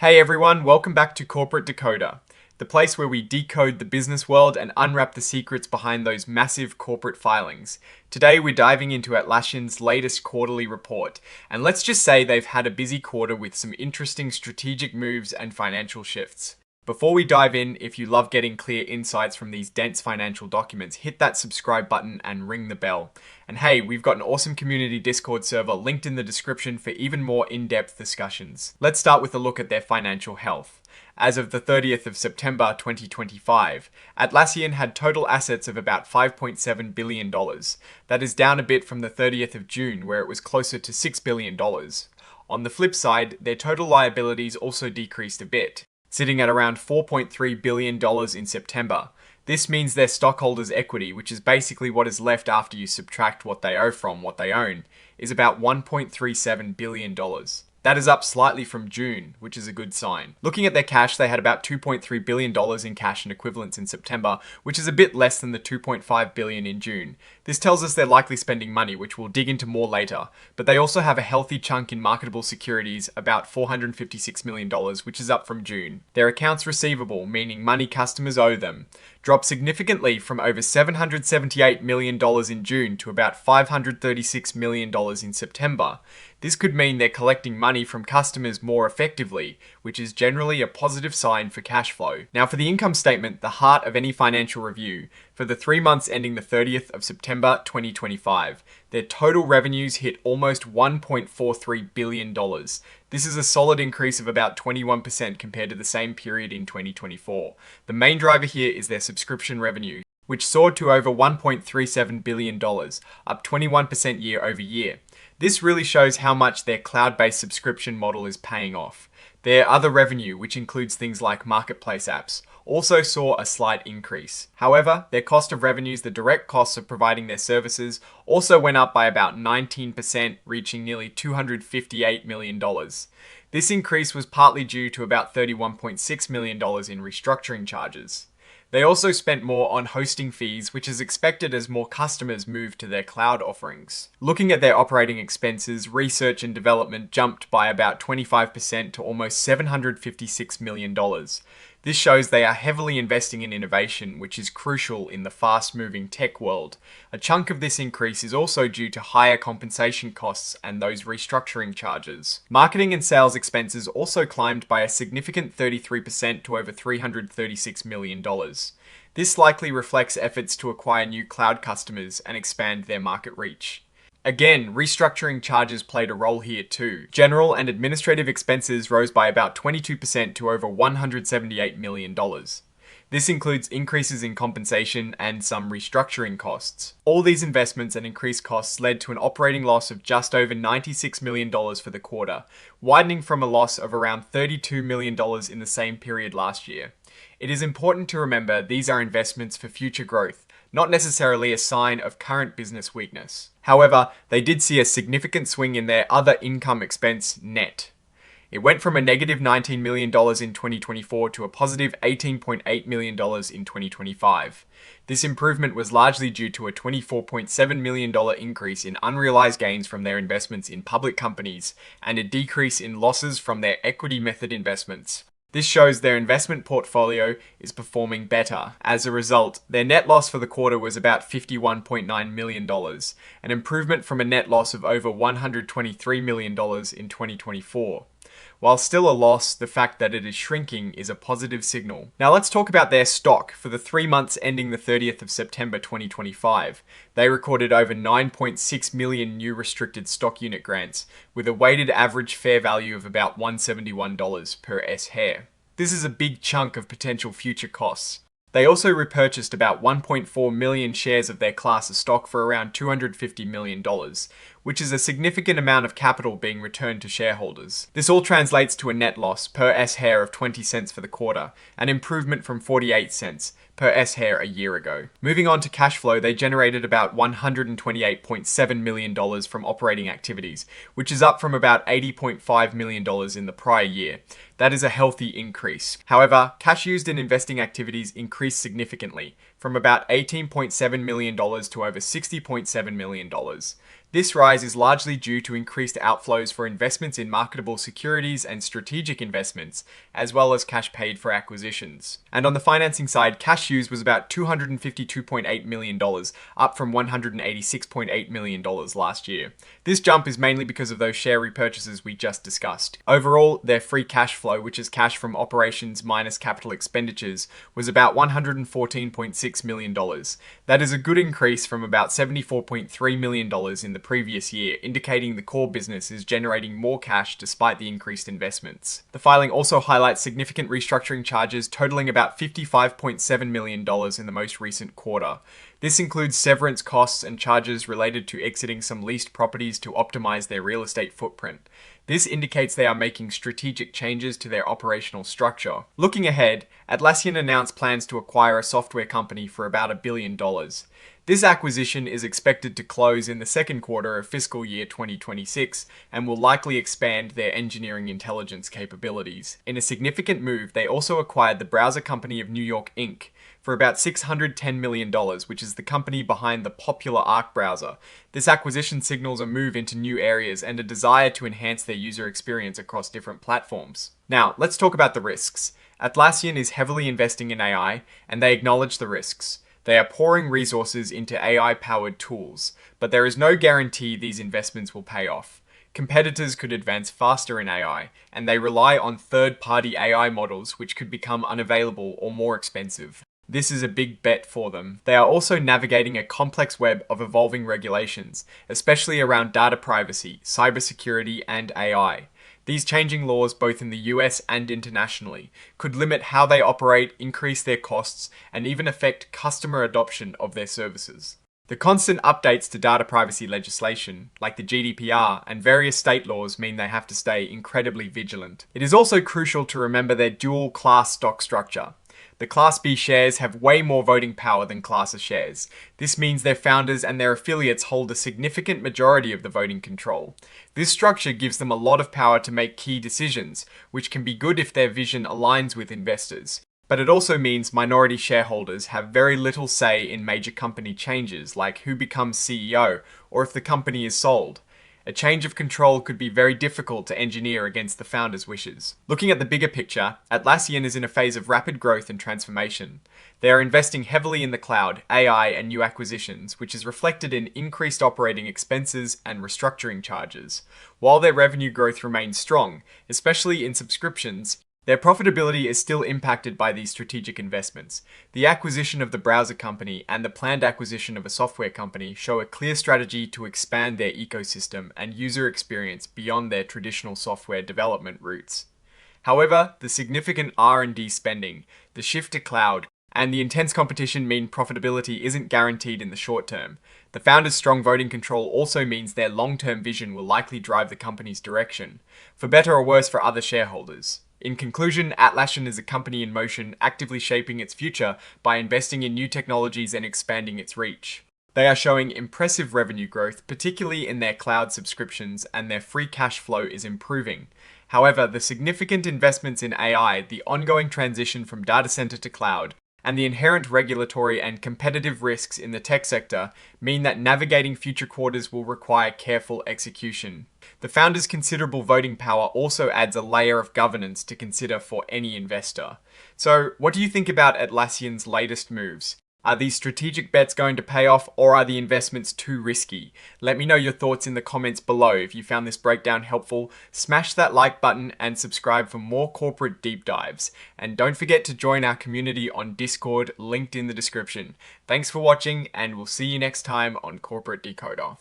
Hey everyone, welcome back to Corporate Decoder, the place where we decode the business world and unwrap the secrets behind those massive corporate filings. Today we're diving into Atlassian's latest quarterly report, and let's just say they've had a busy quarter with some interesting strategic moves and financial shifts. Before we dive in, if you love getting clear insights from these dense financial documents, hit that subscribe button and ring the bell. And hey, we've got an awesome community Discord server linked in the description for even more in-depth discussions. Let's start with a look at their financial health. As of the 30th of September 2025, Atlassian had total assets of about $5.7 billion. That is down a bit from the 30th of June, where it was closer to $6 billion. On the flip side, their total liabilities also decreased a bit, sitting at around $4.3 billion in September. This means their stockholders' equity, which is basically what is left after you subtract what they owe from what they own, is about $1.37 billion. That is up slightly from June, which is a good sign. Looking at their cash, they had about $2.3 billion in cash and equivalents in September, which is a bit less than the $2.5 billion in June. This tells us they're likely spending money, which we'll dig into more later, but they also have a healthy chunk in marketable securities, about $456 million, which is up from June. Their accounts receivable, meaning money customers owe them, dropped significantly from over $778 million in June to about $536 million in September. This could mean they're collecting money from customers more effectively, which is generally a positive sign for cash flow. Now for the income statement, the heart of any financial review, for the 3 months ending the 30th of September 2025, their total revenues hit almost $1.43 billion. This is a solid increase of about 21% compared to the same period in 2024. The main driver here is their subscription revenue, which soared to over $1.37 billion, up 21% year over year. This really shows how much their cloud-based subscription model is paying off. Their other revenue, which includes things like marketplace apps, also saw a slight increase. However, their cost of revenues, the direct costs of providing their services, also went up by about 19%, reaching nearly $258 million. This increase was partly due to about $31.6 million in restructuring charges. They also spent more on hosting fees, which is expected as more customers move to their cloud offerings. Looking at their operating expenses, research and development jumped by about 25% to almost $756 million. This shows they are heavily investing in innovation, which is crucial in the fast-moving tech world. A chunk of this increase is also due to higher compensation costs and those restructuring charges. Marketing and sales expenses also climbed by a significant 33% to over $336 million. This likely reflects efforts to acquire new cloud customers and expand their market reach. Again, restructuring charges played a role here too. General and administrative expenses rose by about 22% to over $178 million. This includes increases in compensation and some restructuring costs. All these investments and increased costs led to an operating loss of just over $96 million for the quarter, widening from a loss of around $32 million in the same period last year. It is important to remember these are investments for future growth, not necessarily a sign of current business weakness. However, they did see a significant swing in their other income expense net. It went from a negative $19 million in 2024 to a positive $18.8 million in 2025. This improvement was largely due to a $24.7 million increase in unrealized gains from their investments in public companies and a decrease in losses from their equity method investments. This shows their investment portfolio is performing better. As a result, their net loss for the quarter was about $51.9 million, an improvement from a net loss of over $123 million in 2024. While still a loss, the fact that it is shrinking is a positive signal. Now let's talk about their stock. For the 3 months ending the 30th of September 2025, they recorded over 9.6 million new restricted stock unit grants, with a weighted average fair value of about $171 per S-share. This is a big chunk of potential future costs. They also repurchased about 1.4 million shares of their class of stock for around $250 million, which is a significant amount of capital being returned to shareholders. This all translates to a net loss per S-share of 20 cents for the quarter, an improvement from 48 cents per S-share a year ago. Moving on to cash flow, they generated about $128.7 million from operating activities, which is up from about $80.5 million in the prior year. That is a healthy increase. However, cash used in investing activities increased significantly, from about $18.7 million to over $60.7 million. This rise is largely due to increased outflows for investments in marketable securities and strategic investments, as well as cash paid for acquisitions. And on the financing side, cash used was about $252.8 million, up from $186.8 million last year. This jump is mainly because of those share repurchases we just discussed. Overall, their free cash flow, which is cash from operations minus capital expenditures, was about $114.6 million. That is a good increase from about $74.3 million in the previous year, indicating the core business is generating more cash despite the increased investments. The filing also highlights significant restructuring charges totaling about $55.7 million in the most recent quarter. This includes severance costs and charges related to exiting some leased properties to optimize their real estate footprint. This indicates they are making strategic changes to their operational structure. Looking ahead, Atlassian announced plans to acquire a software company for about $1 billion. This acquisition is expected to close in the second quarter of fiscal year 2026 and will likely expand their engineering intelligence capabilities. In a significant move, they also acquired the browser company of New York Inc. for about $610 million, which is the company behind the popular Arc browser. This acquisition signals a move into new areas and a desire to enhance their user experience across different platforms. Now, let's talk about the risks. Atlassian is heavily investing in AI, and they acknowledge the risks. They are pouring resources into AI-powered tools, but there is no guarantee these investments will pay off. Competitors could advance faster in AI, and they rely on third-party AI models which could become unavailable or more expensive. This is a big bet for them. They are also navigating a complex web of evolving regulations, especially around data privacy, cybersecurity, and AI. These changing laws, both in the US and internationally, could limit how they operate, increase their costs, and even affect customer adoption of their services. The constant updates to data privacy legislation, like the GDPR and various state laws, mean they have to stay incredibly vigilant. It is also crucial to remember their dual-class stock structure. The Class B shares have way more voting power than Class A shares. This means their founders and their affiliates hold a significant majority of the voting control. This structure gives them a lot of power to make key decisions, which can be good if their vision aligns with investors. But it also means minority shareholders have very little say in major company changes, like who becomes CEO or if the company is sold. A change of control could be very difficult to engineer against the founder's wishes. Looking at the bigger picture, Atlassian is in a phase of rapid growth and transformation. They are investing heavily in the cloud, AI, and new acquisitions, which is reflected in increased operating expenses and restructuring charges. While their revenue growth remains strong, especially in subscriptions, their profitability is still impacted by these strategic investments. The acquisition of the browser company and the planned acquisition of a software company show a clear strategy to expand their ecosystem and user experience beyond their traditional software development routes. However, the significant R&D spending, the shift to cloud, and the intense competition mean profitability isn't guaranteed in the short term. The founders' strong voting control also means their long-term vision will likely drive the company's direction, for better or worse for other shareholders. In conclusion, Atlassian is a company in motion, actively shaping its future by investing in new technologies and expanding its reach. They are showing impressive revenue growth, particularly in their cloud subscriptions, and their free cash flow is improving. However, the significant investments in AI, the ongoing transition from data center to cloud, and the inherent regulatory and competitive risks in the tech sector mean that navigating future quarters will require careful execution. The founders' considerable voting power also adds a layer of governance to consider for any investor. So, what do you think about Atlassian's latest moves? Are these strategic bets going to pay off, or are the investments too risky? Let me know your thoughts in the comments below. If you found this breakdown helpful, smash that like button and subscribe for more corporate deep dives. And don't forget to join our community on Discord, linked in the description. Thanks for watching, and we'll see you next time on Corporate Decoder.